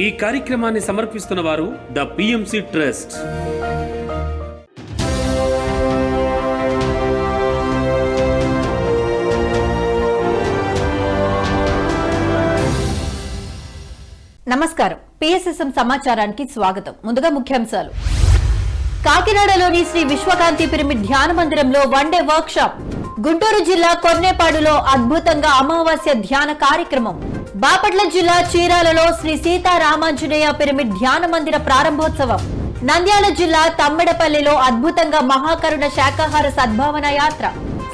ఈ కార్యక్రమాన్ని సమర్పిస్తున్న వారు ద పిఎంసి ట్రస్ట్. నమస్కారం. పిఎస్ఎస్ఎం సమాచారానికి స్వాగతం. ముందుగా ముఖ్యాంశాలు. కాకినాడలోని శ్రీ విశ్వకాంతి పిరమిడ్ ధ్యాన మందిరంలో వన్డే వర్క్ షాప్. గుంటూరు జిల్లా కొర్నేపాడులో అద్భుతంగా అమావాస్య ధ్యాన కార్యక్రమం. బాపట్ల జిల్లా చీరాలలో శ్రీ సీతారామాంజనేయ పిరమిడ్ ధ్యాన మందిర ప్రారంభోత్సవం. నంద్యాల జిల్లా తమ్మెడపల్లిలో అద్భుతంగా మహాకరుణ శాకాహార సద్భావన యాత్ర.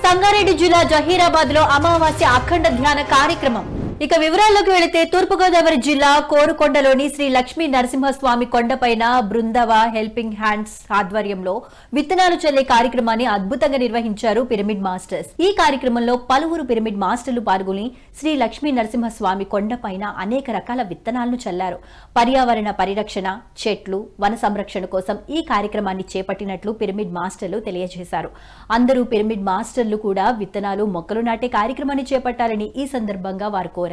సంగారెడ్డి జిల్లా జహీరాబాద్ లో అమావాస్య అఖండ ధ్యాన కార్యక్రమం. ఇక వివరాల్లోకి వెళితే తూర్పుగోదావరి జిల్లా కోరుకొండలోని శ్రీ లక్ష్మీ నరసింహస్వామి కొండపైన బృందవ హెల్పింగ్ హ్యాండ్స్ ఆధ్వర్యంలో విత్తనాలు చల్లే కార్యక్రమాన్ని అద్భుతంగా నిర్వహించారు పిరమిడ్ మాస్టర్స్. ఈ కార్యక్రమంలో పలువురు పిరమిడ్ మాస్టర్లు పాల్గొని శ్రీ లక్ష్మీ నరసింహస్వామి కొండపైన అనేక రకాల విత్తనాలను చల్లారు. పర్యావరణ పరిరక్షణ, చెట్లు, వన సంరక్షణ కోసం ఈ కార్యక్రమాన్ని చేపట్టినట్లు పిరమిడ్ మాస్టర్లు తెలియజేశారు. అందరూ పిరమిడ్ మాస్టర్లు కూడా విత్తనాలు, మొక్కలు నాటే కార్యక్రమాన్ని చేపట్టాలని ఈ సందర్భంగా వారు కోరారు.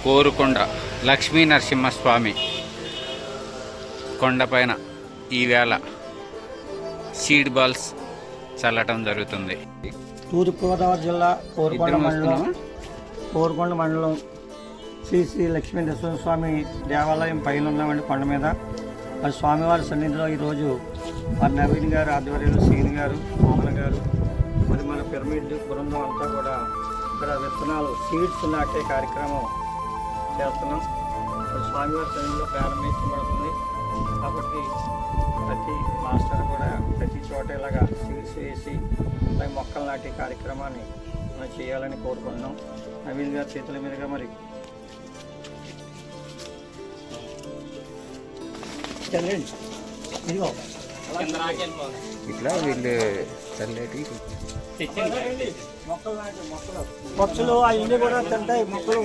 కోరుకొండ లక్ష్మీ నరసింహస్వామి కొండపైన ఈవేళ సీడ్ బాల్స్ చల్లటం జరుగుతుంది. తూర్పుగోదావరి జిల్లా కోరుకొండ మండలం శ్రీ శ్రీ లక్ష్మీ నరసింహస్వామి దేవాలయం పైన ఉన్నామండి కొండ మీద. మరి స్వామివారి సన్నిధిలో ఈరోజు మరి నవీన్ గారు ఆధ్వర్యంలో శ్రీని గారు, మోహన్ గారు, మరి మన పిరమిడ్ బృందం అంతా కూడా ఇక్కడ విత్తనాలు సీడ్స్ నాటే కార్యక్రమం చేస్తున్నాం. స్వామివారి సన్నిధిలో ప్రారంభించబడుతుంది కాబట్టి ప్రతి మాస్టర్ కూడా ప్రతి చోట ఇలాగా సీడ్స్ వేసి మొక్కలు నాటే కార్యక్రమాన్ని మనం చేయాలని కోరుకుంటున్నాం. నవీన్ గారి చేతుల మీదుగా మరి ఇట్లా వీళ్ళు చల్లేటి పక్షులు అవన్నీ కూడా తింటాయి మొక్కలు.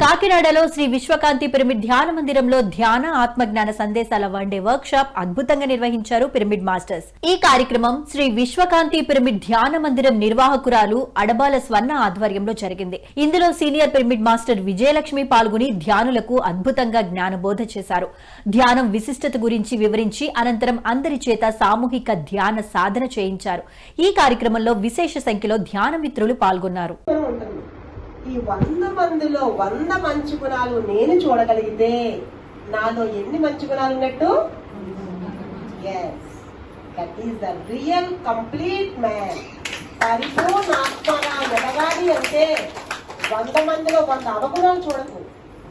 కాకినాడలో శ్రీ విశ్వకాంతి పిరమిడ్ ధ్యాన మందిరంలో ధ్యాన, ఆత్మజ్ఞాన సందేశాల వన్డే వర్క్ షాప్ అద్భుతంగా నిర్వహించారు పిరమిడ్ మాస్టర్స్. ఈ కార్యక్రమం శ్రీ విశ్వకాంతి పిరమిడ్ ధ్యాన మందిరం నిర్వాహకురాలు అడబాల స్వర్ణ ఆధ్వర్యంలో జరిగింది. ఇందులో సీనియర్ పిరమిడ్ మాస్టర్ విజయలక్ష్మి పాల్గొని ధ్యానులకు అద్భుతంగా జ్ఞానబోధ చేశారు. ధ్యానం విశిష్టత గురించి వివరించి అనంతరం అందరి చేత సామూహిక ధ్యాన సాధన చేయించారు. ఈ కార్యక్రమంలో విశేష సంఖ్యలో ధ్యాన మిత్రులు పాల్గొన్నారు. ఈ 100 మందిలో 100 మంచి గుణాలు నేను చూడగలిగితే నాలో ఎన్ని మంచి గుణాలు ఉన్నట్టు? That is the real complete man. పరిపూర్ణ ఆత్మగా ఎదగాలి అంటే 100 మందిలో 100 అవగుణాలు చూడకు,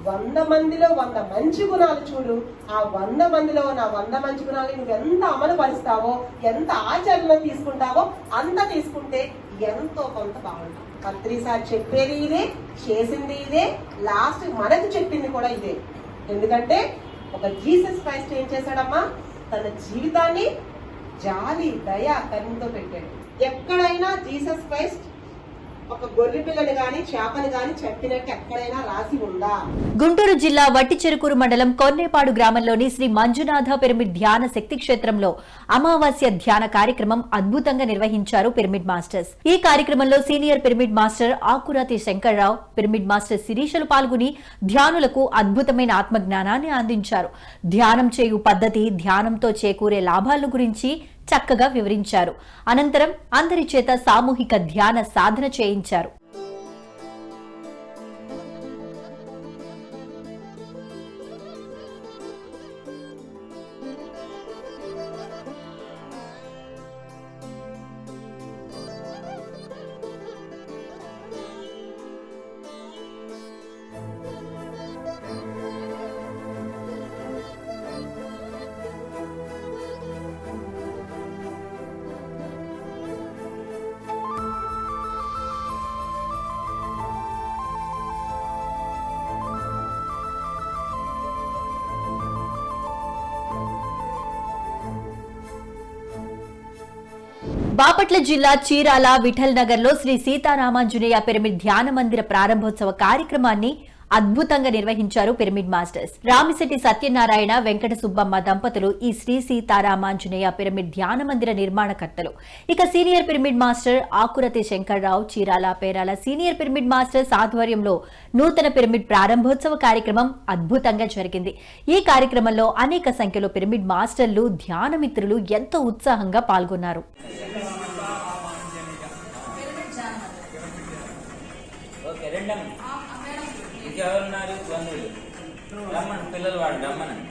100 మందిలో 100 మంచి గుణాలు చూడు. ఆ 100 మందిలో నా 100 మంచి గుణాలు నువ్వు ఎంత అమలు పరుస్తావో, ఎంత ఆచరణ తీసుకుంటావో అంత తీసుకుంటే ఎంతో కొంత బాగుంటుంది. పత్రిసారి చెప్పేది ఇదే, చేసింది ఇదే, లాస్ట్ మనకు చెప్పింది కూడా ఇదే. ఎందుకంటే ఒక జీసస్ క్రైస్ట్ ఏం చేశాడమ్మా? తన జీవితాన్ని జాలి, దయ, కరుణతో పెట్టాడు. ఎక్కడైనా జీసస్ క్రైస్ట్ ఒక గొర్రె పిల్లని గాని చేపని గాని చెప్పినట్టు ఎక్కడైనా రాసి ఉందా? గుంటూరు జిల్లా వట్టిచెరుకూరు మండలం కొన్నేపాడు గ్రామంలోని శ్రీ మంజునాథ పిరమిడ్ ధ్యాన శక్తి క్షేత్రంలో అమావాస్య ధ్యాన కార్యక్రమం అద్భుతంగా నిర్వహించారు పిరమిడ్ మాస్టర్స్. ఈ కార్యక్రమంలో senior pyramid master Akurati Shankar Rao, pyramid master శిరీషలు పాల్గొని ధ్యానులకు అద్భుతమైన ఆత్మజ్ఞానాన్ని అందించారు. ధ్యానం చేయు పద్ధతి, ధ్యానంతో చేకూరే లాభాలను గురించి చక్కగా వివరించారు. అనంతరం అందరి చేత సామూహిక ధ్యాన సాధన చేయించారు. బాపట్ల జిల్లా చీరాల విఠల్ నగర్ లో శ్రీ సీతారామాంజనేయ పిరమిడ్ ధ్యాన మందిర ప్రారంభోత్సవ కార్యక్రమాన్ని అద్భుతంగా నిర్వహించారు పిరమిడ్ మాస్టర్స్. రామిశెట్టి సత్యనారాయణ, వెంకట సుబ్బమ్మ దంపతులు ఈ శ్రీ సీతారామాంజనేయ పిరమిడ్ ధ్యాన మందిర నిర్మాణకర్తలు. ఇక senior pyramid master Akurathi Shankar Rao, Chirala Perala senior pyramid masters ఆధ్వర్యంలో నూతన పిరమిడ్ ప్రారంభోత్సవ కార్యక్రమం అద్భుతంగా జరిగింది. ఈ కార్యక్రమంలో అనేక సంఖ్యలో పిరమిడ్ మాస్టర్లు, ధ్యాన మిత్రులు ఎంతో ఉత్సాహంగా పాల్గొన్నారు. ఇంకెవరున్నారు బంధువులు రమ్మని పిల్లలు వాడు రమ్మనండి.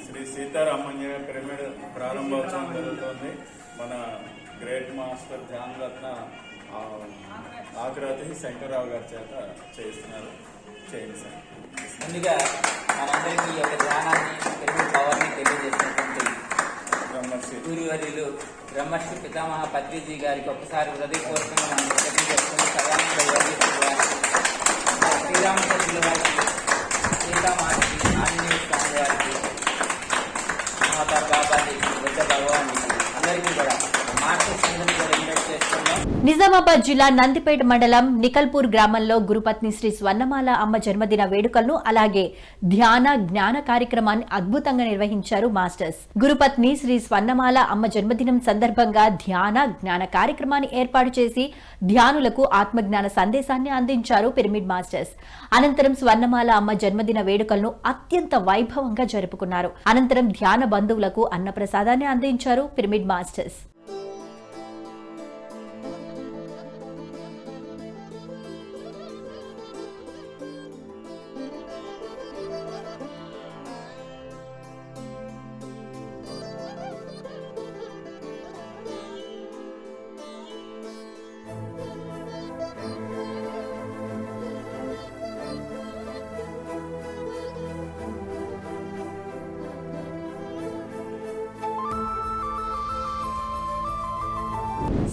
శ్రీ సీతారామాంజనేయ పిరమిడ్ ప్రారంభోత్సవం జరుగుతుంది. మన గ్రేట్ మాస్టర్ ధ్యాన్ రత్న ఆకురాతి శంకర్రావు గారి చేత చేయిస్తున్నారు. చేయండి సార్. ముందుగా మనందరికీ ఈ యొక్క ధ్యానాన్ని పిరమిడ్ పవర్ని తెలియజేసినటువంటి బ్రహ్మర్షి గురువర్యులు బ్రహ్మర్షి పితామహ పత్రిజీ గారికి ఒకసారి హృదయపూర్వకంగా మనం తెలియజేసుకుని సదానంద శ్రీరామచంద్రుల వారికి, సీతామాతకి, ఆంజనేయ స్వామి వారికి, మాతా బాబాకి, బుద్ధ భగవానికి అందరికీ కూడా మాస్టర్స్ అందరినీ కూడా ఇన్వైట్ చేస్తున్నాం. నిజామాబాద్ జిల్లా నందిపేట మండలం నికల్పూర్ గ్రామంలో గురుపత్ని శ్రీ స్వర్ణమాల అమ్మ జన్మదిన వేడుకలను అలాగే ధ్యాన జ్ఞాన కార్యక్రమాన్ని అద్భుతంగా నిర్వహించారు మాస్టర్స్. గురుపత్ని శ్రీ స్వర్ణమాల అమ్మ జన్మదినం సందర్భంగా ధ్యాన జ్ఞాన కార్యక్రమాన్ని ఏర్పాటు చేసి ధ్యానులకు ఆత్మజ్ఞాన సందేశాన్ని అందించారు పిరమిడ్ మాస్టర్స్. అనంతరం స్వర్ణమాల అమ్మ జన్మదిన వేడుకలను అత్యంత వైభవంగా జరుపుకున్నారు. అనంతరం ధ్యాన బంధువులకు అన్నప్రసాదాన్ని అందించారు పిరమిడ్ మాస్టర్స్.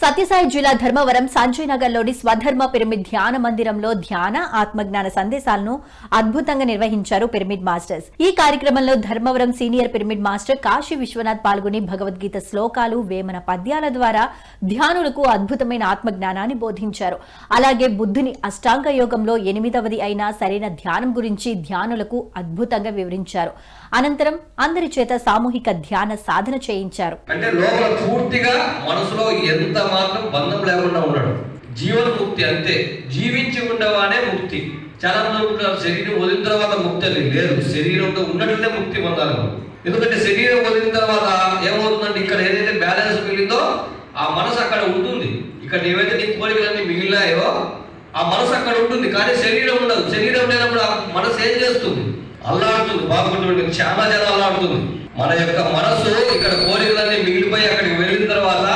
సత్యసాయి జిల్లా ధర్మవరం సంజయ్ నగర్ లోని స్వధర్మ పిరమిడ్ ధ్యాన మందిరంలో ధ్యాన ఆత్మజ్ఞాన సందేశాలను అద్భుతంగా నిర్వహించారు పిరమిడ్ మాస్టర్స్. ఈ కార్యక్రమంలో Dharmavaram senior pyramid master Kashi Vishwanath పాల్గొని భగవద్గీత శ్లోకాలు, వేమన పద్యాల ద్వారా ధ్యానులకు అద్భుతమైన ఆత్మజ్ఞానాన్ని బోధించారు. అలాగే బుద్ధుని అష్టాంగ యోగంలో 8వది అయిన సరైన ధ్యానం గురించి ధ్యానులకు అద్భుతంగా వివరించారు. అనంతరం అందరి చేత సామూహిక ధ్యాన సాధన చేయించారు. అంటే లోపల పూర్తిగా మనసులో ఎంత మాత్రం బంధం లేకుండా ఉన్నాడు. జీవన ముక్తి అంతే. జీవించి ఉండవానే ముక్తి. చాలా మంది శరీరం వదిలిన తర్వాత ముక్తి అని లేదు. శరీరంతో ఉన్నట్లే ముక్తి పొందాలి. ఎందుకంటే శరీరం వదిలిన తర్వాత ఏమవుతుందంటే ఇక్కడ ఏదైతే బ్యాలెన్స్ మిగిలిందో ఆ మనసు అక్కడ ఉంటుంది. ఇక్కడ ఏవైతే నీ కోరికలన్నీ మిగిలినాయో ఆ మనసు అక్కడ ఉంటుంది, కానీ శరీరం ఉండదు. శరీరం లేనప్పుడు ఆ మనసు ఏం చేస్తుంది? అల్లాడుతుంది. బాగుంటుంది. చాలా జనం అల్లాడుతుంది. మన యొక్క మనసు ఇక్కడ కోరికలన్నీ మిగిలిపోయి అక్కడికి వెళ్ళిన తర్వాత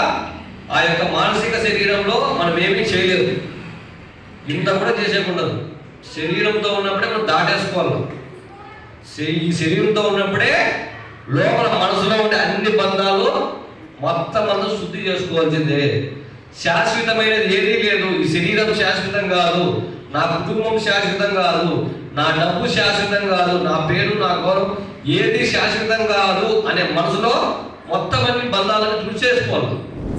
ఆ యొక్క మానసిక శరీరంలో మనం ఏమీ చేయలేదు. ఇంత కూడా చేసేకుండదు. శరీరంతో ఉన్నప్పుడే మనం దాటేసుకోవాలి. ఈ శరీరంతో ఉన్నప్పుడే లోపల మనసులో ఉండే అన్ని బంధాలు మొత్తం మనం శుద్ధి చేసుకోవాల్సిందే. శాశ్వతమైనది ఏదీ లేదు. ఈ శరీరం శాశ్వతం కాదు, నా కుటుంబం శాశ్వతం కాదు, నా డబ్బు శాశ్వతం కాదు, నా పేరు, నా గౌరవం ఏది శాశ్వతం కాదు అనే మనసులో మొత్తం అన్ని బంధాలను చూసేసుకోవాలి.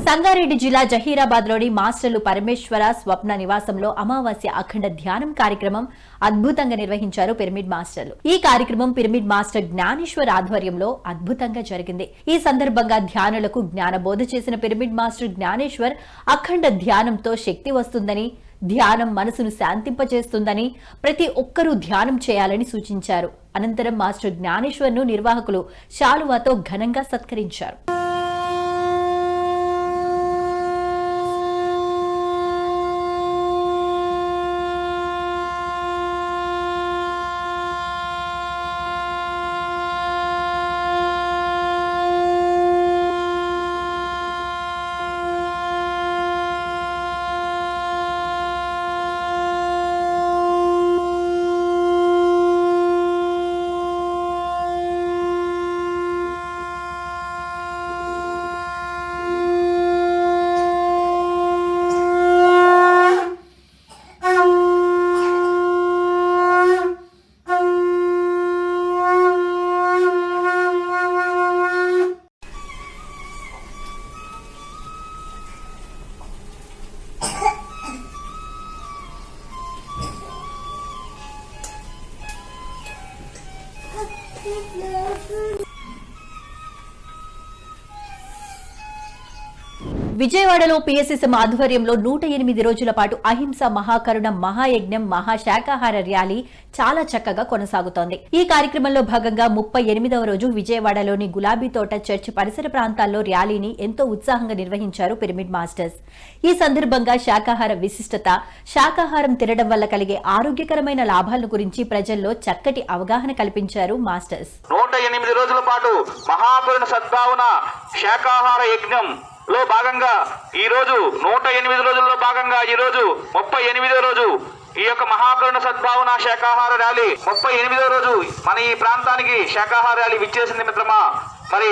సంగారెడ్డి జిల్లా జహీరాబాద్ లోని మాస్టర్లు పరమేశ్వర స్వప్న నివాసంలో అమావాస్య అఖండ ధ్యానం కార్యక్రమం అద్భుతంగా నిర్వహించారు పిరమిడ్ మాస్టర్లు. ఈ కార్యక్రమం పిరమిడ్ మాస్టర్ జ్ఞానేశ్వర్ ఆధ్వర్యంలో అద్భుతంగా జరిగింది. ఈ సందర్భంగా ధ్యానులకు జ్ఞాన బోధ చేసిన పిరమిడ్ మాస్టర్ జ్ఞానేశ్వర్ అఖండ ధ్యానంతో శక్తి వస్తుందని, ధ్యానం మనసును శాంతింపచేస్తుందని, ప్రతి ఒక్కరూ ధ్యానం చేయాలని సూచించారు. అనంతరం మాస్టర్ జ్ఞానేశ్వర్ ను నిర్వాహకులు శాలువాతో ఘనంగా సత్కరించారు. విజయవాడలో పిఎస్ఎస్ఎం ఆధ్వర్యంలో 108 రోజుల పాటు అహింస మహాకరుణ మహాయజ్ఞం మహాశాకాహార ర్యాలీ చాలా చక్కగా కొనసాగుతోంది. ఈ కార్యక్రమంలో భాగంగా 38వ రోజు విజయవాడలోని గులాబీ తోట చర్చ్ పరిసర ప్రాంతాల్లో ర్యాలీని ఎంతో ఉత్సాహంగా నిర్వహించారు పిరమిడ్ మాస్టర్స్. ఈ సందర్భంగా శాకాహార విశిష్టత, శాకాహారం తినడం వల్ల కలిగే ఆరోగ్యకరమైన లాభాల గురించి ప్రజల్లో చక్కటి అవగాహన కల్పించారు మాస్టర్స్. 108 రోజుల పాటు మహాకరుణ సద్భావన శాకాహార యజ్ఞం లో భాగంగా ఈ రోజు 108 రోజుల్లో భాగంగా ఈ రోజు 38వ రోజు ఈ యొక్క మహాకరుణ సద్భావన శాకాహార ర్యాలీ 38వ రోజు మన ఈ ప్రాంతానికి శాకాహార ర్యాలీ విచ్చేసింది మిత్రమా. మరి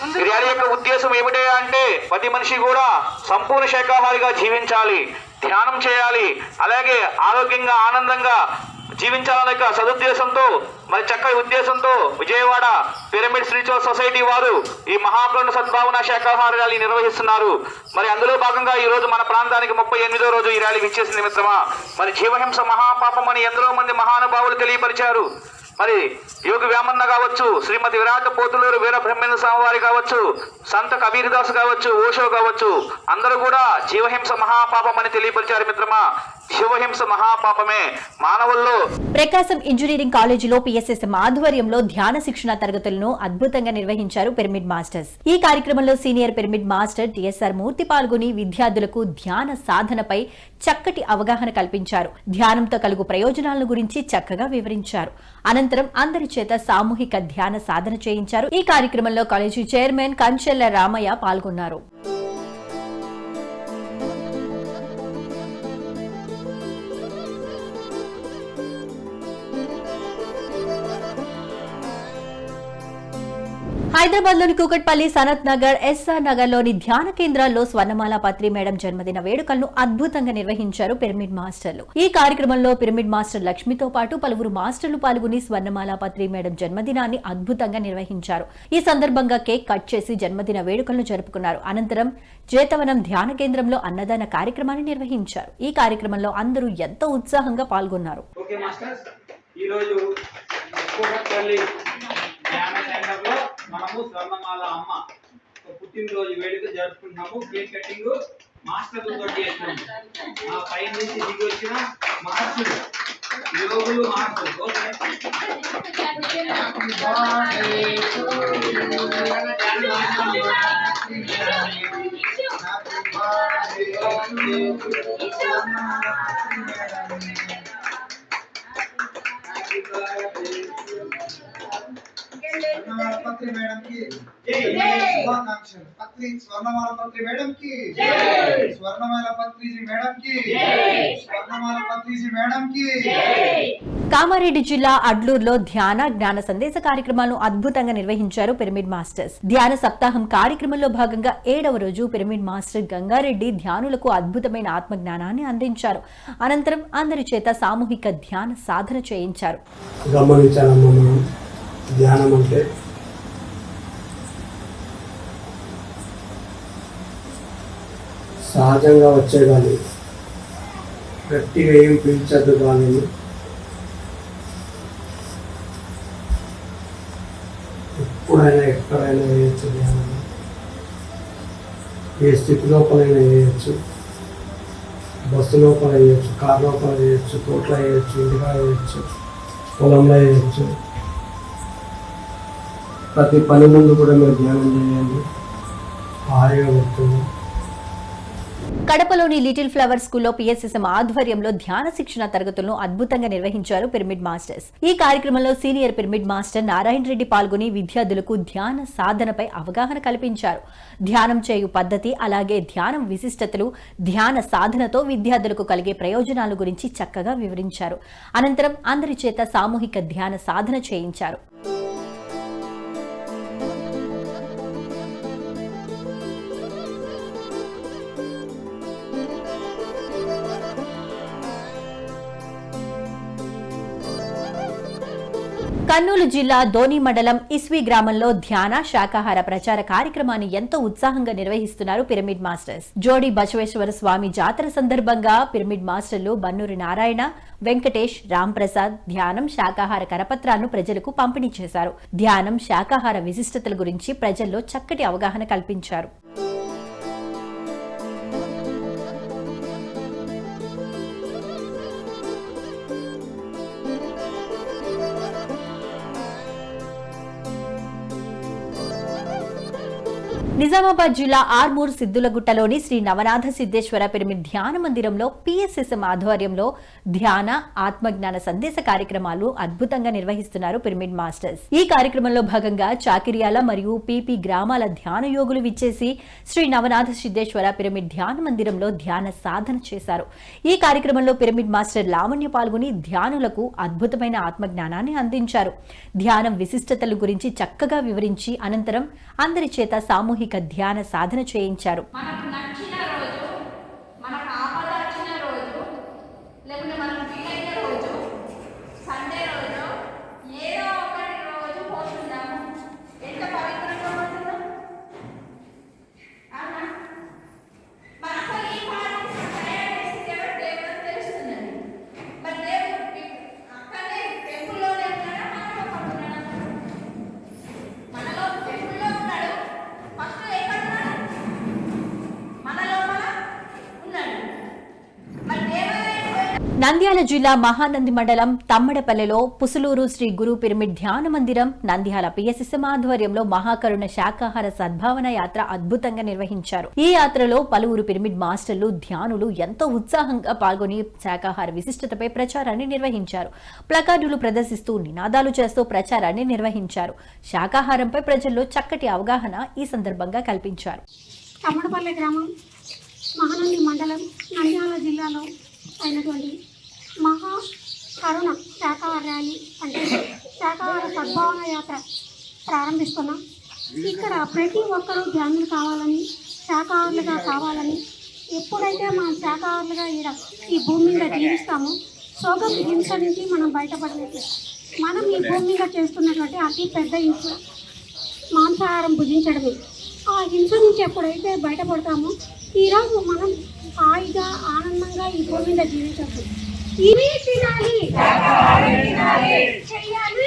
ఈ ర్యాలీ యొక్క ఉద్దేశం ఏమిటి అంటే ప్రతి మనిషి కూడా సంపూర్ణ శాకాహారిగా జీవించాలి, ధ్యానం చేయాలి, అలాగే ఆరోగ్యంగా ఆనందంగా జీవించాలనే సదుద్దేశంతో మరి చక్కటి ఉద్దేశంతో విజయవాడ పిరమిడ్ స్పిరిచువల్ సొసైటీ వారు ఈ మహాకరుణ సద్భావన శాకాహార ర్యాలీ నిర్వహిస్తున్నారు. మరి అందులో భాగంగా ఈ రోజు మన ప్రాంతానికి 38వ రోజు ఈ ర్యాలీ విచ్చేసింది మిత్రమా. మరి జీవహింస మహాపాపం అని ఎందరో మంది మహానుభావులు తెలియపరిచారు. మరి యోగి వేమన్న కావచ్చు, శ్రీమతి విరాట పోతులూరు వీర బ్రహ్మేంద్ర స్వామి వారి కావచ్చు, సంత కబీర్ దాస్ కావచ్చు, ఓషో కావచ్చు, అందరూ కూడా జీవహింస మహాపాపం అని తెలియపరిచారు మిత్రమా. జీవహింస మహాపాపమే మానవుల్లో. ప్రకాశం ఇంజనీరింగ్ కాలేజీలో పిఎస్ఎస్ఎం ఆధ్వర్యంలో ధ్యాన శిక్షణ తరగతులను అద్భుతంగా నిర్వహించారు పిరమిడ్ మాస్టర్స్. ఈ కార్యక్రమంలో సీనియర్ పిరమిడ్ మాస్టర్ టిఎస్ఆర్ మూర్తి పాల్గొని విద్యార్థులకు ధ్యాన సాధనపై చక్కటి అవగాహన కల్పించారు. ధ్యానంతో కలుగు ప్రయోజనాలను గురించి చక్కగా వివరించారు. అనంతరం అందరి చేత సామూహిక ధ్యాన సాధన చేయించారు. ఈ కార్యక్రమంలో కాలేజీ చైర్మన్ కంచెల్ల రామయ్య పాల్గొన్నారు. హైదరాబాద్ లోని కూకట్పల్లి, సనత్ నగర్, ఎస్ఆర్ నగర్ లోని ధ్యాన కేంద్రాల్లో స్వర్ణమాల పత్రి మేడం జన్మదిన వేడుకలను అద్భుతంగా నిర్వహించారు పిరమిడ్ మాస్టర్లు. ఈ కార్యక్రమంలో పిరమిడ్ మాస్టర్ లక్ష్మితో పాటు పలువురు మాస్టర్లు పాల్గొని స్వర్ణమాల పత్రి మేడం జన్మదినాన్ని అద్భుతంగా నిర్వహించారు. ఈ సందర్భంగా కేక్ కట్ చేసి జన్మదిన వేడుకలను జరుపుకున్నారు. అనంతరం జేతవనం ధ్యాన కేంద్రంలో అన్నదాన కార్యక్రమాన్ని నిర్వహించారు. ఈ కార్యక్రమంలో అందరూ ఎంతో ఉత్సాహంగా పాల్గొన్నారు. మనము స్వర్ణమాల అమ్మ పుట్టినరోజు వేడుక జరుపుకుంటున్నాము. కేక్ కటింగ్ మాస్టర్లు తోటి చేస్తున్నాము. మా పై నుంచి దిగి వచ్చిన మహర్షులు, యోగులు, మహర్షులు. పత్రి మేడం కి శుభాకాంక్షలు. స్వర్ణమాల పత్రి మేడం కి, స్వర్ణమాల పత్రిజీ మేడం కి, స్వర్ణమాల పత్రిజీ మేడం కి. కామారెడ్డి జిల్లా అడ్లూరులో ధ్యాన జ్ఞాన సందేశ కార్యక్రమాలను అద్భుతంగా నిర్వహించారు పిరమిడ్ మాస్టర్స్. ధ్యాన సప్తాహం కార్యక్రమంలో భాగంగా 7వ రోజు పిరమిడ్ మాస్టర్ గంగారెడ్డి ధ్యానులకు అద్భుతమైన ఆత్మ జ్ఞానాన్ని అందించారు. అనంతరం అందరి చేత సామూహిక ధ్యాన సాధన చేయించారు. ధ్యానం అంటే సహజంగా వచ్చే కానీ గట్టిగా ఏం పీల్చద్దు, కానీ ఎప్పుడైనా ఎక్కడైనా వేయచ్చు. ధ్యానం ఏ స్థితి లోపలైనా వేయచ్చు. బస్సు లోపల వేయచ్చు, కార్ లోపల వేయచ్చు, తోటలో వేయచ్చు, ఇంటిగా వేయచ్చు, పొలంలో వేయచ్చు. ప్రతి పని ముందు కూడా మీరు ధ్యానం చేయండి, హాయిగా వస్తుంది. కడపలోని లిటిల్ ఫ్లవర్ స్కూల్లో పిఎస్ఎస్ఎం ఆధ్వర్యంలో ధ్యాన శిక్షణ తరగతులను అద్భుతంగా నిర్వహించారు పిరమిడ్ మాస్టర్స్. ఈ కార్యక్రమంలో senior pyramid master Narayana Reddy పాల్గొని విద్యార్థులకు ధ్యాన సాధనపై అవగాహన కల్పించారు. ధ్యానం చేయు పద్ధతి, అలాగే ధ్యానం విశిష్టతలు, ధ్యాన సాధనతో విద్యార్థులకు కలిగే ప్రయోజనాల గురించి చక్కగా వివరించారు. అనంతరం అందరి చేత సామూహిక ధ్యాన సాధన చేయించారు. కర్నూలు జిల్లా ధోని మండలం ఇస్వి గ్రామంలో ధ్యాన శాకాహార ప్రచార కార్యక్రమాన్ని ఎంతో ఉత్సాహంగా నిర్వహిస్తున్నారు పిరమిడ్ మాస్టర్స్. జోడి బసవేశ్వర స్వామి జాతర సందర్భంగా పిరమిడ్ మాస్టర్లు బన్నూరి నారాయణ, వెంకటేష్, రాంప్రసాద్ ధ్యానం శాకాహార కరపత్రాలను ప్రజలకు పంపిణీ చేశారు. ధ్యానం శాకాహార విశిష్టతల గురించి ప్రజల్లో చక్కటి అవగాహన కల్పించారు. నిజామాబాద్ జిల్లా ఆర్మూర్ సిద్దులగుట్టలోని శ్రీ నవనాథ సిద్ధేశ్వర పిరమిడ్ ధ్యాన మందిరంలో PSSM ఆధ్వర్యంలో ధ్యాన ఆత్మజ్ఞాన సందేశ కార్యక్రమాలు అద్భుతంగా నిర్వహిస్తున్నారు పిరమిడ్ మాస్టర్స్. ఈ కార్యక్రమంలో భాగంగా చాకిరియాల మరియు PP గ్రామాల ధ్యాన యోగులు విచ్చేసి శ్రీ నవనాథ సిద్ధేశ్వర పిరమిడ్ ధ్యాన మందిరంలో ధ్యాన సాధన చేశారు. ఈ కార్యక్రమంలో పిరమిడ్ మాస్టర్ లావణ్య పాల్గొని ధ్యానులకు అద్భుతమైన ఆత్మజ్ఞానాన్ని అందించారు. ధ్యానం విశిష్టతల గురించి చక్కగా వివరించి అనంతరం అందరి చేత సామూహిక ధ్యాన సాధన చేయించారు. మనకు నచ్చిన రోజు, మనకు ఆపద వచ్చిన రోజు, లేకుంటే మనకు వీలైన రోజు, సండే రోజు, ఏదో ఒకటి రోజు పోతున్నాము. ఎంత పవిత్రంగా పోతున్నాం. అవునా? మన అసలు ఈ పాఠం తయారు చేసి దేవుడు తెలుస్తుందండి. మరి దేవుడు అక్కడే టెంపుల్లోనే ఉన్నాడా, మనలో పడుతున్నాడా? మనలో టెంపుల్లో ఉన్నాడు. ఫస్ట్ ఎక్కడ ఉన్నాడు? మనలో ఉన్నాడు. మరి నంద్యాల జిల్లా మహానంది మండలం తమ్మడపల్లెలో పుసులూరు శ్రీ గురు పిరమిడ్ ధ్యాన మందిరం, నంద్యాల PSSM ఆధ్వర్యంలో మహాకరుణ శాకాహార సద్భావన యాత్ర అద్భుతంగా నిర్వహించారు. ఈ యాత్రలో పలువురు పిరమిడ్ మాస్టర్లు, ధ్యానులు ఎంతో ఉత్సాహంగా పాల్గొని శాకాహార విశిష్టతపై ప్రచారాన్ని నిర్వహించారు. ప్లకార్డులు ప్రదర్శిస్తూ నినాదాలు చేస్తూ ప్రచారాన్ని నిర్వహించారు. శాకాహారంపై ప్రజల్లో చక్కటి అవగాహన ఈ సందర్భంగా కల్పించారు. తమ్మడపల్లె గ్రామం, మహానంది మండలం, నంద్యాల జిల్లాలో అయినటువంటి మహా కరుణ శాకాహార ర్యాలీ అంటే శాకాహార సద్భావన యాత్ర ప్రారంభిస్తున్నాం. ఇక్కడ ప్రతి ఒక్కరూ ధ్యానులు కావాలని, శాకాహారులుగా కావాలని, ఎప్పుడైతే మనం శాకాహారులుగా ఈ భూమి మీద జీవిస్తామో సోగం హింస నుంచి మనం బయటపడలేదు. మనం ఈ భూమి మీద చేస్తున్నటువంటి అతి పెద్ద హింస మాంసాహారం భుజించడమే. ఆ హింస నుంచి ఎప్పుడైతే బయటపడతామో ఈరోజు మనం హాయిగా ఆనందంగా ఈ భూమి మీద జీవించవచ్చు. ఇవి తినాలి, చెయ్యాలి,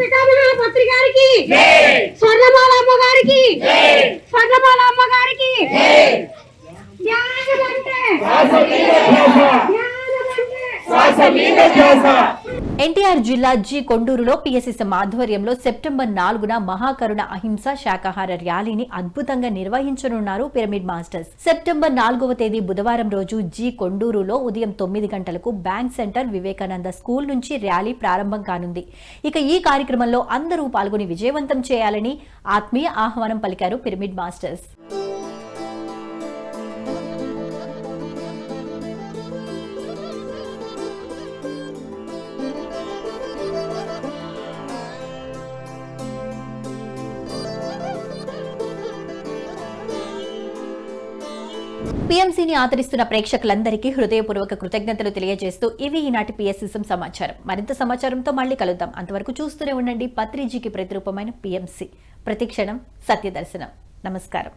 పితామహ పత్రి గారికి, స్వర్ణమాల అమ్మ గారికి, స్వర్ణమాల అమ్మ గారికి. ఎన్టీఆర్ జిల్లా జి కొండూరులో PSSM ఆధ్వర్యంలో సెప్టెంబర్ 4న మహాకరుణ అహింస శాకాహార ర్యాలీని అద్భుతంగా నిర్వహించనున్నారు పిరమిడ్ మాస్టర్స్. సెప్టెంబర్ 4వ తేదీ బుధవారం రోజు జి కొండూరులో ఉదయం 9 గంటలకు బ్యాంక్ సెంటర్ వివేకానంద స్కూల్ నుంచి ర్యాలీ ప్రారంభం కానుంది. ఇక ఈ కార్యక్రమంలో అందరూ పాల్గొని విజయవంతం చేయాలని ఆత్మీయ ఆహ్వానం పలికారు పిరమిడ్ మాస్టర్స్. PMCని ఆదరిస్తున్న ప్రేక్షకులందరికీ హృదయపూర్వక కృతజ్ఞతలు తెలియజేస్తూ ఇవి ఈనాటి PSSM సమాచారం. మరింత సమాచారంతో మళ్ళీ కలుద్దాం. అంతవరకు చూస్తూనే ఉండండి పత్రిజీకి ప్రతిరూపమైన PMC. ప్రతిక్షణం సత్యదర్శనం. నమస్కారం.